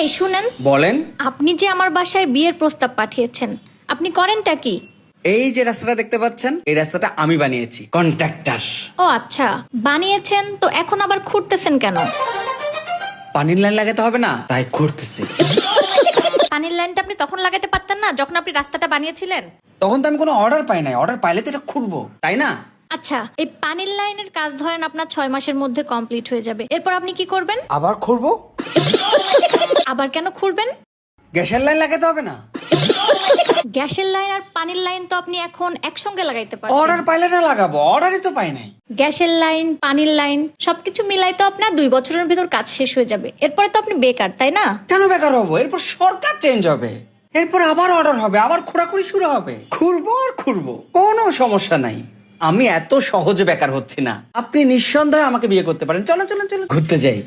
এই শুনেন, বলেন। আপনি যে আমার বাসায় বিয়ের প্রস্তাব পাঠিয়েছেন, আপনি করেনটা কি? এই যে রাস্তাটা দেখতে পাচ্ছেন, এই রাস্তাটা আমি বানিয়েছি, কন্ট্রাক্টর। ও আচ্ছা, বানিয়েছেন তো এখন আবার খুঁড়তেছেন কেন? পানির লাইন লাগাতে হবে না, তাই করতেছি। পানির লাইনটা আপনি তখন লাগাতে পারতেন না যখন আপনি রাস্তাটা বানিয়েছিলেন? তখন তো আমি কোনো অর্ডার পাই নাই, অর্ডার পাইলে তো এটা খুঁড়বো, তাই না? আচ্ছা, এই পানির লাইনের কাজ ধরেন আপনার 6 মাসের মধ্যে কমপ্লিট হয়ে যাবে, এরপর আপনি কি করবেন? আবার খুঁড়বো। আবার কেন খুঁড়বেন? গ্যাসের লাইন লাগাতে হবে না? গ্যাসের লাইন আর পানির লাইন তো আপনি এখন একসঙ্গে লাগাইতে পারেন। অর্ডার পাইলে না লাগাবো, অর্ডারই তো পাই নাই। গ্যাসের লাইন, পানির লাইন সবকিছু মিলাই তো আপনার 2 বছরের ভিতর কাজ শেষ হয়ে যাবে, এরপরে তো আপনি বেকার, তাই না? কেন বেকার হবো? এরপর সরকার চেঞ্জ হবে, এরপর আবার অর্ডার হবে, আবার খোঁড়াখুড়ি শুরু হবে, খুঁড়বো আর খুঁড়বো, কোনো সমস্যা নাই। আমি এত সহজে বেকার হচ্ছি না। আপনি নিঃসন্দেহে আমাকে বিয়ে করতে পারেন। চলো চলো চলো ঘুরতে যাই।